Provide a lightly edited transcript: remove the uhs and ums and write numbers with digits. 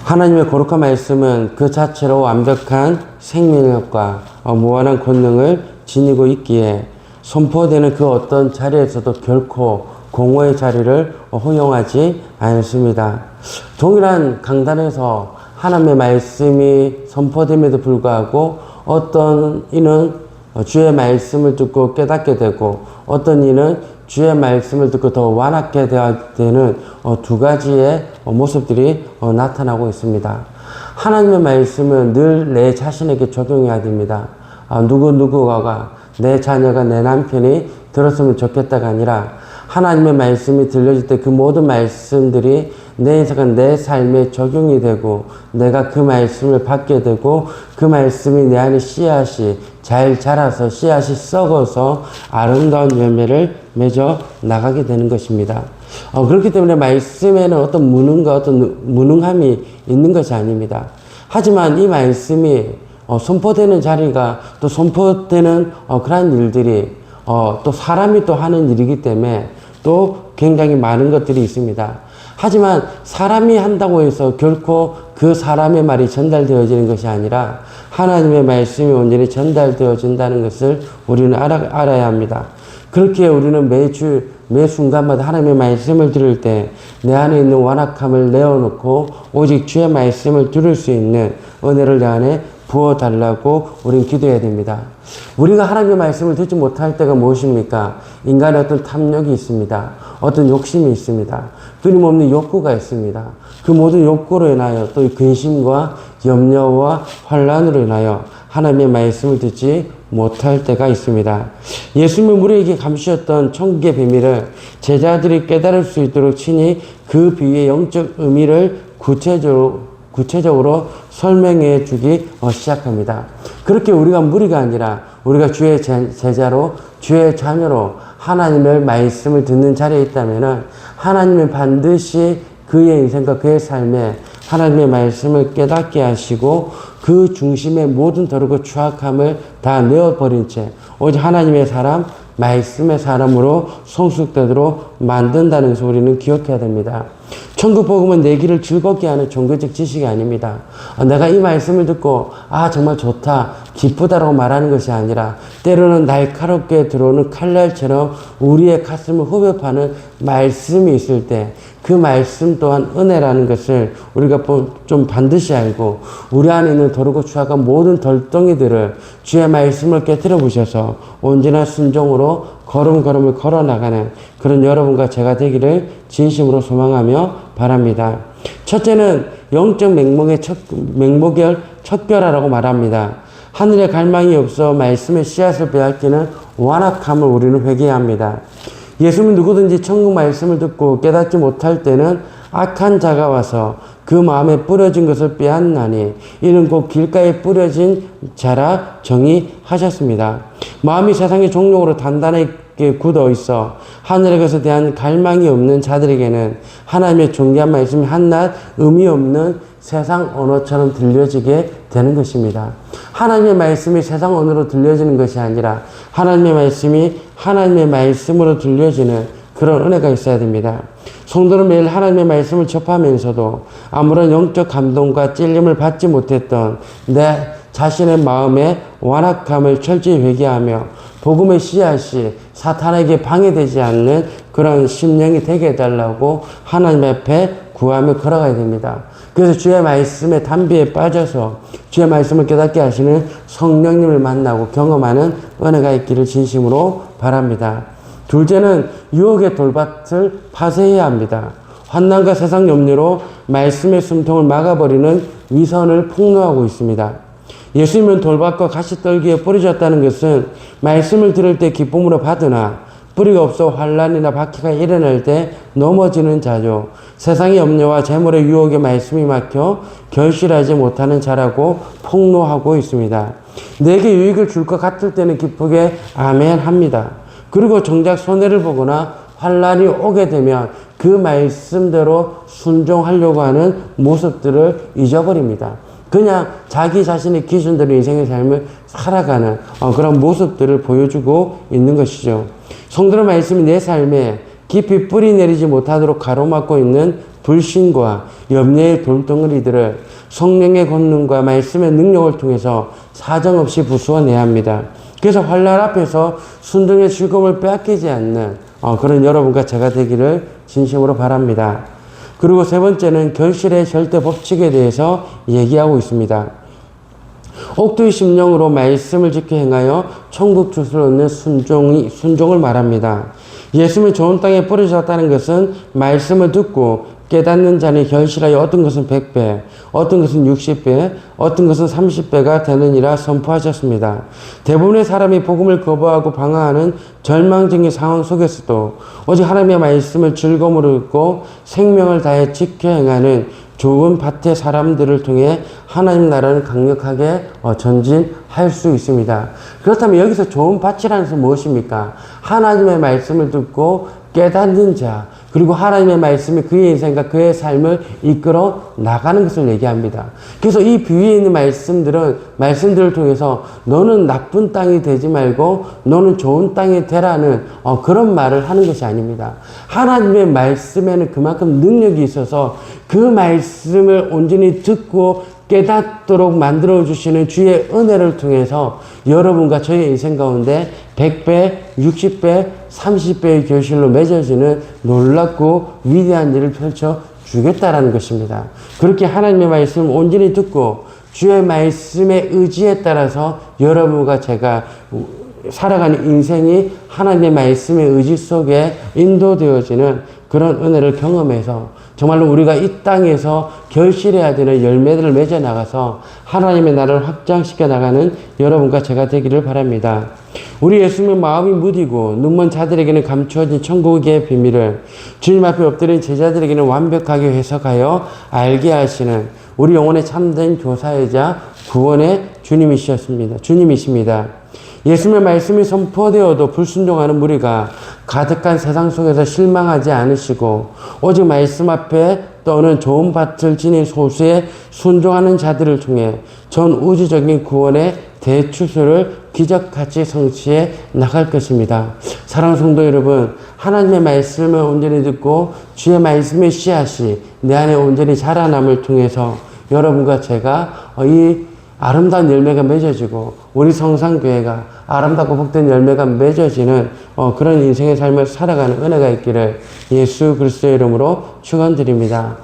하나님의 거룩한 말씀은 그 자체로 완벽한 생명력과 무한한 권능을 지니고 있기에 선포되는 그 어떤 자리에서도 결코 공허의 자리를 허용하지 않습니다. 동일한 강단에서 하나님의 말씀이 선포됨에도 불구하고 어떤 이는 주의 말씀을 듣고 깨닫게 되고 어떤 이는 주의 말씀을 듣고 더 완악하게 되는 두 가지의 모습들이 나타나고 있습니다. 하나님의 말씀은 늘 내 자신에게 적용해야 됩니다. 누구누구가 내 자녀가 내 남편이 들었으면 좋겠다가 아니라 하나님의 말씀이 들려질 때 그 모든 말씀들이 내 인생과 내 삶에 적용이 되고 내가 그 말씀을 받게 되고 그 말씀이 내 안에 씨앗이 잘 자라서 씨앗이 썩어서 아름다운 열매를 맺어 나가게 되는 것입니다. 그렇기 때문에 말씀에는 어떤 무능과 어떤 무능함이 있는 것이 아닙니다. 하지만 이 말씀이 선포되는 자리가 또 선포되는 그러한 일들이 또 사람이 또 하는 일이기 때문에 또 굉장히 많은 것들이 있습니다. 하지만 사람이 한다고 해서 결코 그 사람의 말이 전달되어지는 것이 아니라 하나님의 말씀이 온전히 전달되어진다는 것을 우리는 알아야 합니다. 그렇게 우리는 매 순간마다 하나님의 말씀을 들을 때 내 안에 있는 완악함을 내어놓고 오직 주의 말씀을 들을 수 있는 은혜를 내 안에 부어달라고 우리는 기도해야 됩니다. 우리가 하나님의 말씀을 듣지 못할 때가 무엇입니까? 인간의 어떤 탐욕이 있습니다. 어떤 욕심이 있습니다. 끊임없는 욕구가 있습니다. 그 모든 욕구로 인하여 또 근심과 염려와 환란으로 인하여 하나님의 말씀을 듣지 못할 때가 있습니다. 예수님은 우리에게 감추셨던 천국의 비밀을 제자들이 깨달을 수 있도록 친히 그 비유의 영적 의미를 구체적으로 설명해 주기 시작합니다. 그렇게 우리가 무리가 아니라 우리가 주의 제자로 주의 자녀로 하나님의 말씀을 듣는 자리에 있다면 하나님은 반드시 그의 인생과 그의 삶에 하나님의 말씀을 깨닫게 하시고 그 중심의 모든 더럽고 추악함을 다 내어버린 채 오직 하나님의 사람, 말씀의 사람으로 성숙되도록 만든다는 것을 우리는 기억해야 됩니다. 천국 복음은 내 길을 즐겁게 하는 종교적 지식이 아닙니다. 내가 이 말씀을 듣고 정말 좋다, 기쁘다라고 말하는 것이 아니라 때로는 날카롭게 들어오는 칼날처럼 우리의 가슴을 후벼파는 말씀이 있을 때 그 말씀 또한 은혜라는 것을 우리가 좀 반드시 알고 우리 안에 있는 더럽고 추악한 모든 덜덩이들을 주의 말씀을 깨뜨려 부셔서 온전한 순종으로 걸음걸음을 걸어나가는 그런 여러분과 제가 되기를 진심으로 소망하며 바랍니다. 첫째는 영적 맹목의 척결하라고 말합니다. 하늘에 갈망이 없어 말씀의 씨앗을 빼앗기는 완악함을 우리는 회개해야 합니다. 예수님은 누구든지 천국 말씀을 듣고 깨닫지 못할 때는 악한 자가 와서 그 마음에 뿌려진 것을 빼앗나니 이는 곧 길가에 뿌려진 자라 정의하셨습니다. 마음이 세상의 종력으로 단단하게 굳어 있어 하늘의 것에 대한 갈망이 없는 자들에게는 하나님의 존귀한 말씀이 한낱 의미 없는 세상 언어처럼 들려지게 되는 것입니다. 하나님의 말씀이 세상 언어로 들려지는 것이 아니라 하나님의 말씀이 하나님의 말씀으로 들려지는 그런 은혜가 있어야 됩니다. 성도는 매일 하나님의 말씀을 접하면서도 아무런 영적 감동과 찔림을 받지 못했던 내 자신의 마음의 완악함을 철저히 회개하며 복음의 씨앗이 사탄에게 방해되지 않는 그런 심령이 되게 해달라고 하나님 앞에 구하며 걸어가야 됩니다. 그래서 주의 말씀의 담비에 빠져서 주의 말씀을 깨닫게 하시는 성령님을 만나고 경험하는 은혜가 있기를 진심으로 바랍니다. 둘째는 유혹의 돌밭을 파쇄해야 합니다. 환난과 세상 염려로 말씀의 숨통을 막아버리는 위선을 폭로하고 있습니다. 예수님은 돌밭과 가시떨기에 뿌려졌다는 것은 말씀을 들을 때 기쁨으로 받으나 뿌리가 없어 환난이나 박해가 일어날 때 넘어지는 자요. 세상의 염려와 재물의 유혹에 말씀이 막혀 결실하지 못하는 자라고 폭로하고 있습니다. 내게 유익을 줄 것 같을 때는 기쁘게 아멘 합니다. 그리고 정작 손해를 보거나 환난이 오게 되면 그 말씀대로 순종하려고 하는 모습들을 잊어버립니다. 그냥 자기 자신의 기준대로 인생의 삶을 살아가는 그런 모습들을 보여주고 있는 것이죠. 성도의 말씀이 내 삶에 깊이 뿌리 내리지 못하도록 가로막고 있는 불신과 염려의 돌덩어리들을 성령의 권능과 말씀의 능력을 통해서 사정없이 부수어내야 합니다. 그래서 환난 앞에서 순종의 즐거움을 빼앗기지 않는 그런 여러분과 제가 되기를 진심으로 바랍니다. 그리고 세 번째는 결실의 절대 법칙에 대해서 얘기하고 있습니다. 옥두의 심령으로 말씀을 지켜 행하여 천국 주스를 얻는 순종을 말합니다. 예수님이 좋은 땅에 뿌려졌다는 것은 말씀을 듣고 깨닫는 자는 결실하여 어떤 것은 100배, 어떤 것은 60배, 어떤 것은 30배가 되느니라 선포하셨습니다. 대부분의 사람이 복음을 거부하고 방황하는 절망적인 상황 속에서도 오직 하나님의 말씀을 즐거움으로 듣고 생명을 다해 지켜 행하는 좋은 밭의 사람들을 통해 하나님 나라는 강력하게 전진할 수 있습니다. 그렇다면 여기서 좋은 밭이라는 것은 무엇입니까? 하나님의 말씀을 듣고 깨닫는 자, 그리고 하나님의 말씀이 그의 인생과 그의 삶을 이끌어 나가는 것을 얘기합니다. 그래서 이 비유에 있는 말씀들을 통해서 너는 나쁜 땅이 되지 말고 너는 좋은 땅이 되라는 그런 말을 하는 것이 아닙니다. 하나님의 말씀에는 그만큼 능력이 있어서 그 말씀을 온전히 듣고 깨닫도록 만들어주시는 주의 은혜를 통해서 여러분과 저의 인생 가운데 100배, 60배, 30배의 결실로 맺어지는 놀랍고 위대한 일을 펼쳐주겠다라는 것입니다. 그렇게 하나님의 말씀을 온전히 듣고 주의 말씀의 의지에 따라서 여러분과 제가 살아가는 인생이 하나님의 말씀의 의지 속에 인도되어지는 그런 은혜를 경험해서 정말로 우리가 이 땅에서 결실해야 되는 열매들을 맺어 나가서 하나님의 나라를 확장시켜 나가는 여러분과 제가 되기를 바랍니다. 우리 예수님의 마음이 무디고 눈먼 자들에게는 감추어진 천국의 비밀을 주님 앞에 엎드린 제자들에게는 완벽하게 해석하여 알게 하시는 우리 영혼의 참된 교사이자 구원의 주님이십니다. 예수님의 말씀이 선포되어도 불순종하는 무리가 가득한 세상 속에서 실망하지 않으시고 오직 말씀 앞에 떠는 좋은 밭을 지닌 소수의 순종하는 자들을 통해 전 우주적인 구원의 대추수를 기적같이 성취해 나갈 것입니다. 사랑하는 성도 여러분, 하나님의 말씀을 온전히 듣고 주의 말씀의 씨앗이 내 안에 온전히 자라남을 통해서 여러분과 제가 이 아름다운 열매가 맺어지고 우리 성산교회가 아름답고 복된 열매가 맺어지는 그런 인생의 삶을 살아가는 은혜가 있기를 예수 그리스도의 이름으로 축원드립니다.